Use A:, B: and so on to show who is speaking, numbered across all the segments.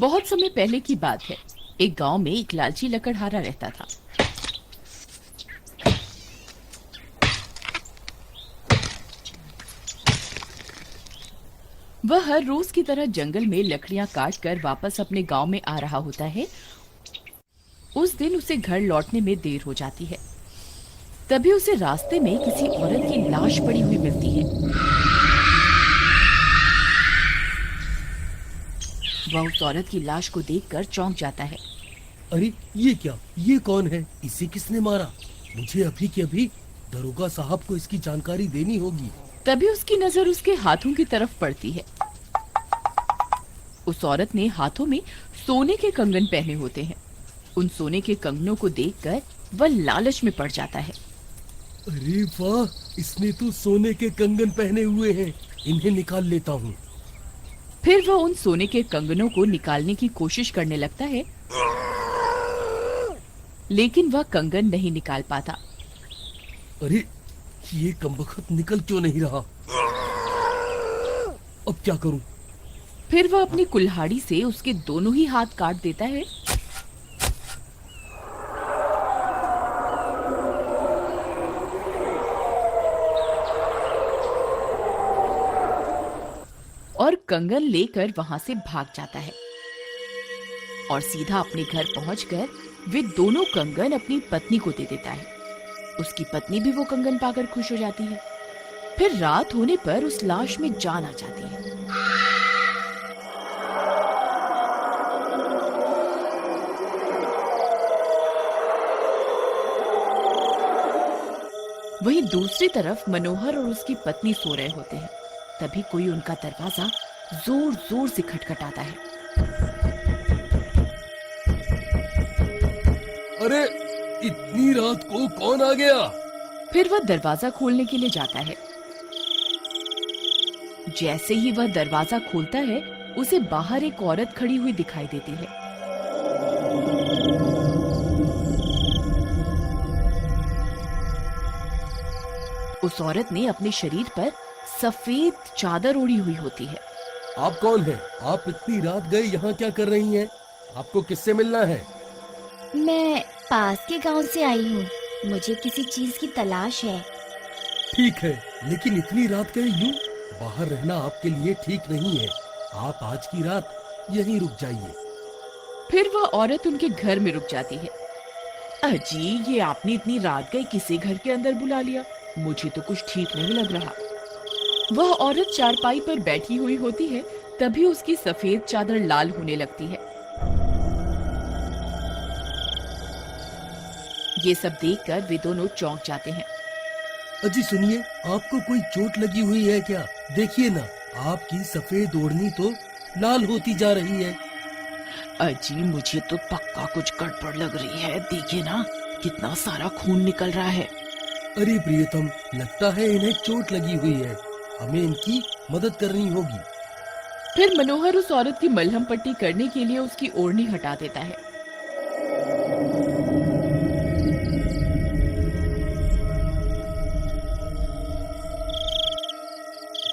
A: बहुत समय पहले की बात है। एक गांव में एक लालची लकड़हारा रहता था। वह हर रोज की तरह जंगल में लकड़ियां काट कर वापस अपने गांव में आ रहा होता है। उस दिन उसे घर लौटने में देर हो जाती है। तभी उसे रास्ते में किसी औरत की लाश पड़ी हुई मिलती है। वह उस औरत की लाश को देखकर चौंक जाता है।
B: अरे ये क्या, ये कौन है? इसे किसने मारा? मुझे अभी के अभी दरोगा साहब को इसकी जानकारी देनी होगी।
A: तभी उसकी नजर उसके हाथों की तरफ पड़ती है। उस औरत ने हाथों में सोने के कंगन पहने होते हैं। उन सोने के कंगनों को देखकर वह लालच में पड़ जाता है।
B: अरे वाह, इसने तो सोने के कंगन पहने हुए हैं। इन्हें निकाल लेता हूँ।
A: फिर वह उन सोने के कंगनों को निकालने की कोशिश करने लगता है, लेकिन वह कंगन नहीं निकाल पाता।
B: अरे ये कमबख्त निकल क्यों नहीं रहा? अब क्या करूं?
A: फिर वह अपनी कुल्हाड़ी से उसके दोनों ही हाथ काट देता है। और कंगन लेकर वहां से भाग जाता है और सीधा अपने घर पहुंचकर वे दोनों कंगन अपनी पत्नी को दे देता है। उसकी पत्नी भी वो कंगन पाकर खुश हो जाती है। फिर रात होने पर उस लाश में जान आ जाती है। वहीं दूसरी तरफ मनोहर और उसकी पत्नी सो रहे होते हैं। तभी कोई उनका दरवाजा जोर जोर से खटखटाता है।
B: अरे इतनी रात को कौन आ गया?
A: फिर वह दरवाजा खोलने के लिए जाता है। जैसे ही वह दरवाजा खोलता है, उसे बाहर एक औरत खड़ी हुई दिखाई देती है। उस औरत ने अपने शरीर पर सफेद चादर ओढ़ी हुई होती है।
B: आप कौन हैं? आप इतनी रात गए यहाँ क्या कर रही हैं? आपको किससे मिलना है?
C: मैं पास के गांव से आई हूँ। मुझे किसी चीज की तलाश है।
B: ठीक है, लेकिन इतनी रात गए यूं? बाहर रहना आपके लिए ठीक नहीं है। आप आज की रात यहीं रुक जाइए।
A: फिर वह औरत उनके घर में रुक जाती है। अजी, ये आपने इतनी रात गए किसी घर के अंदर बुला लिया? मुझे तो कुछ ठीक नहीं लग रहा। वह औरत चारपाई पर बैठी हुई होती है। तभी उसकी सफेद चादर लाल होने लगती है। ये सब देखकर वे दोनों चौंक जाते हैं।
B: अजी सुनिए, आपको कोई चोट लगी हुई है क्या? देखिए ना, आपकी सफेद ओढ़नी तो लाल होती जा रही है।
A: अजी, मुझे तो पक्का कुछ गड़बड़ लग रही है। देखिए ना, कितना सारा खून निकल रहा है।
B: अरे प्रियतम, लगता है इन्हें चोट लगी हुई है। हमें इनकी मदद करनी होगी।
A: फिर मनोहर उस औरत की मलहम पट्टी करने के लिए उसकी ओढ़नी हटा देता है।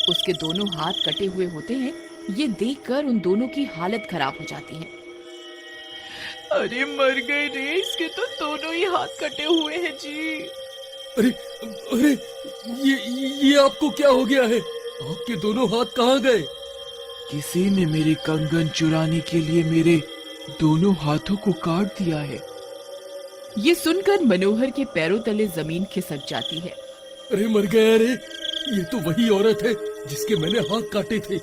A: उसके दोनों हाथ कटे हुए होते हैं। ये देखकर उन दोनों की हालत खराब हो जाती है। अरे मर गए रे, इसके तो दोनों ही हाथ कटे हुए हैं जी।
B: अरे अरे, ये आपको क्या हो गया है? आपके दोनों हाथ कहाँ गए?
D: किसी ने मेरे कंगन चुराने के लिए मेरे दोनों हाथों को काट दिया है।
A: ये सुनकर मनोहर के पैरों तले जमीन खिसक जाती है।
B: अरे मर गया रे, ये तो वही औरत है जिसके मैंने हाथ काटे थे।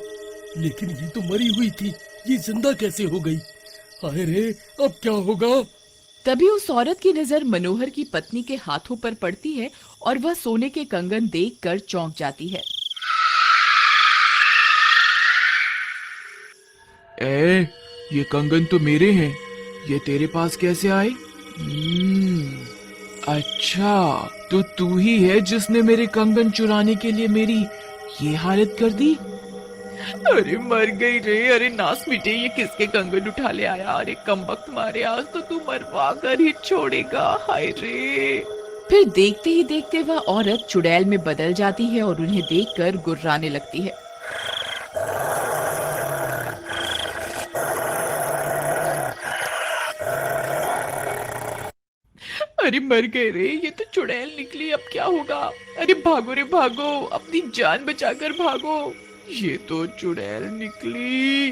B: लेकिन ये तो मरी हुई थी, ये जिंदा कैसे हो गई? हाय रे, अब क्या होगा?
A: तभी उस औरत की नजर मनोहर की पत्नी के हाथों पर पड़ती है और वह सोने के कंगन देखकर चौंक जाती है।
D: ये कंगन तो मेरे हैं। ये तेरे पास कैसे आए? अच्छा, तो तू ही है जिसने मेरे कंगन चुराने के लिए मेरी ये हालत कर दी।
A: अरे मर गई रे। अरे नास मिटे, ये किसके कंगन उठा ले आया? अरे कमबख्त मारे, आज तो तू मरवा कर ही छोड़ेगा। हाय रे। फिर देखते ही देखते वह औरत चुड़ैल में बदल जाती है और उन्हें देखकर गुर्राने लगती है।
D: अरे मर गए रे, ये तो चुड़ैल निकली, अब क्या होगा। अरे भागो रे भागो, अपनी जान बचाकर भागो, ये तो चुड़ैल निकली।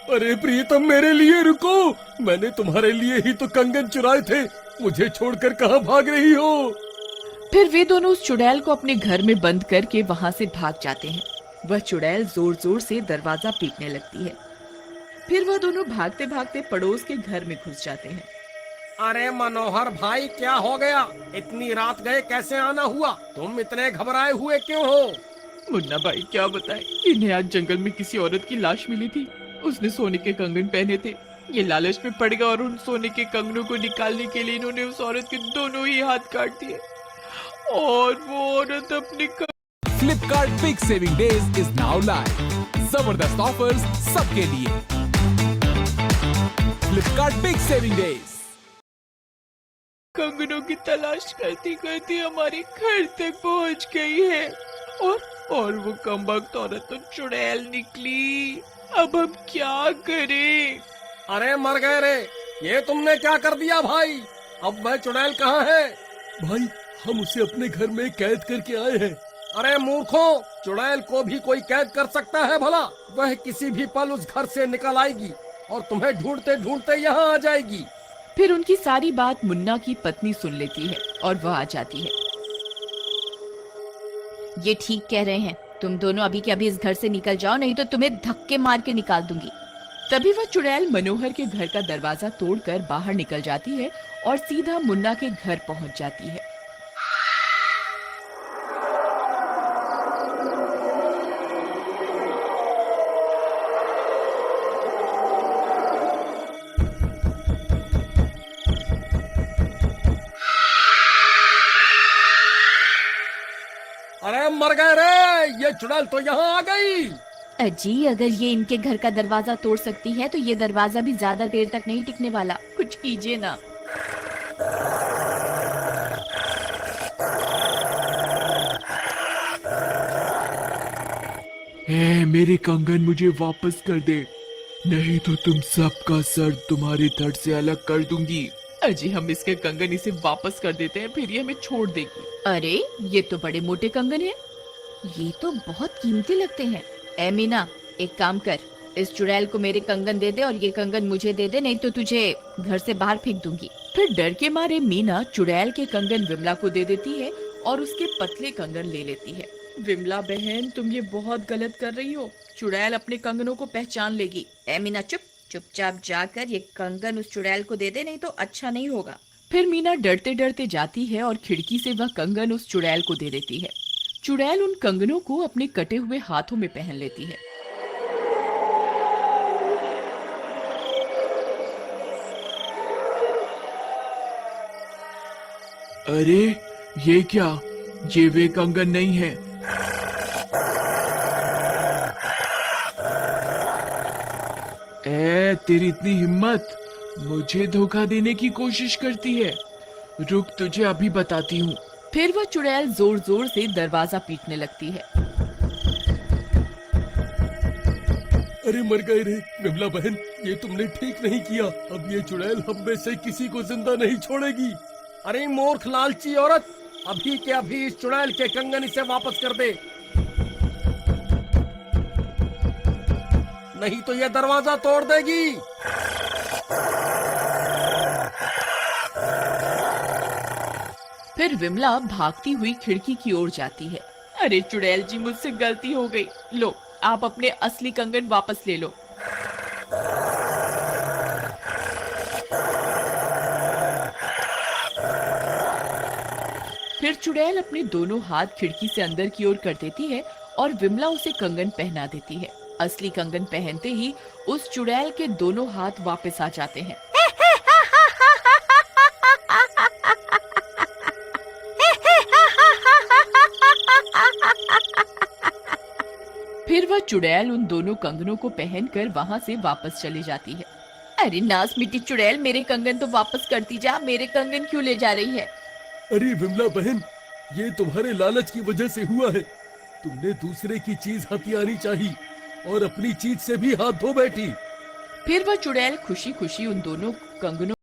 B: अरे प्रियतम, मेरे लिए रुको, मैंने तुम्हारे लिए ही तो कंगन चुराए थे, मुझे छोड़कर कहाँ भाग रही हो?
A: फिर वे दोनों उस चुड़ैल को अपने घर में बंद करके वहां से भाग जाते हैं। वह चुड़ैल जोर जोर से दरवाजा पीटने लगती है। फिर वह दोनों भागते भागते पड़ोस के घर में घुस जाते हैं।
E: अरे मनोहर भाई, क्या हो गया? इतनी रात गए कैसे आना हुआ? तुम इतने घबराए हुए क्यों हो?
D: मुन्ना भाई क्या बताएं, इन्हें आज जंगल में किसी औरत की लाश मिली थी। उसने सोने के कंगन पहने थे। ये लालच में पड़ गया और उन सोने के कंगनों को निकालने के लिए इन्होंने उस औरत के दोनों ही हाथ काट दिए और वो औरत अपने
F: Flipkart big saving days is now live. जबरदस्त ऑफर्स सबके लिए। Flipkart big saving days.
D: कंगनों की तलाश करती करती हमारे घर तक पहुंच गई है और वो कमबख्त औरत तो चुड़ैल निकली। अब हम क्या करें?
E: अरे मर गए रे, ये तुमने क्या कर दिया भाई? अब वह चुड़ैल कहाँ है?
B: भाई, हम उसे अपने घर में कैद करके आए हैं।
E: अरे मूर्खों, चुड़ैल को भी कोई कैद कर सकता है भला? वह किसी भी पल उस घर से निकल आएगी और तुम्हें ढूंढते ढूंढते यहाँ आ जाएगी।
A: फिर उनकी सारी बात मुन्ना की पत्नी सुन लेती है और वह आ जाती है।
C: ये ठीक कह रहे हैं, तुम दोनों अभी के अभी इस घर से निकल जाओ, नहीं तो तुम्हें धक्के मार के निकाल दूंगी।
A: तभी वह चुड़ैल मनोहर के घर का दरवाजा तोड़कर बाहर निकल जाती है और सीधा मुन्ना के घर पहुंच जाती है।
E: अरे मर गए रे, ये चुड़ैल तो यहाँ आ गई।
C: अजी, अगर ये इनके घर का दरवाजा तोड़ सकती है तो ये दरवाजा भी ज्यादा देर तक नहीं टिकने वाला। कुछ कीजिए ना।
D: मेरे कंगन मुझे वापस कर दे, नहीं तो तुम सबका सर तुम्हारे धड़ से अलग कर दूंगी। अजी, हम इसके कंगन इसे वापस कर देते हैं, फिर ये हमें छोड़ देगी।
A: अरे ये तो बड़े मोटे कंगन हैं।
C: ये तो बहुत कीमती लगते हैं। ए मीना, एक काम कर, इस चुड़ैल को मेरे कंगन दे दे और ये कंगन मुझे दे दे, नहीं तो तुझे घर से बाहर फेंक दूंगी।
A: फिर डर के मारे मीना चुड़ैल के कंगन विमला को दे देती है और उसके पतले कंगन ले लेती है। विमला बहन, तुम ये बहुत गलत कर रही हो। चुड़ैल अपने कंगनों को पहचान लेगी।
C: ए मीना, चुपचाप जाकर ये कंगन उस चुड़ैल को दे दे, नहीं तो अच्छा नहीं होगा।
A: फिर मीना डरते डरते जाती है और खिड़की से वह कंगन उस चुड़ैल को दे देती है। चुड़ैल उन कंगनों को अपने कटे हुए हाथों में पहन लेती है।
D: अरे ये क्या, ये वे कंगन नहीं है। तेरी इतनी हिम्मत, मुझे धोखा देने की कोशिश करती है। रुक, तुझे अभी बताती हूँ।
A: फिर वह चुड़ैल जोर जोर से दरवाजा पीटने लगती है।
B: अरे मर गए रे विमला बहन, ये तुमने ठीक नहीं किया। अब ये चुड़ैल हम में से किसी को जिंदा नहीं छोड़ेगी।
E: अरे मूर्ख लालची औरत, अभी के अभी इस चुड़ैल के कंगन इसे वापस कर दे, नहीं तो ये दरवाजा तोड़ देगी।
A: फिर विमला भागती हुई खिड़की की ओर जाती है। अरे चुड़ैल जी, मुझसे गलती हो गई। लो, आप अपने असली कंगन वापस ले लो। फिर चुड़ैल अपने दोनों हाथ खिड़की से अंदर की ओर कर देती है और विमला उसे कंगन पहना देती है। असली कंगन पहनते ही उस चुड़ैल के दोनों हाथ वापस आ जाते हैं। फिर वह चुड़ैल उन दोनों कंगनों को पहनकर वहां से वापस चली जाती है।
C: अरे नास मिट्टी चुड़ैल, मेरे कंगन तो वापस करती जा, मेरे कंगन क्यों ले जा रही है?
B: अरे विमला बहन, ये तुम्हारे लालच की वजह से हुआ है। तुमने दूसरे की चीज हथियानी चाहिए। और अपनी चीज से भी हाथ धो बैठी।
A: फिर वह चुड़ैल खुशी खुशी उन दोनों कंगनों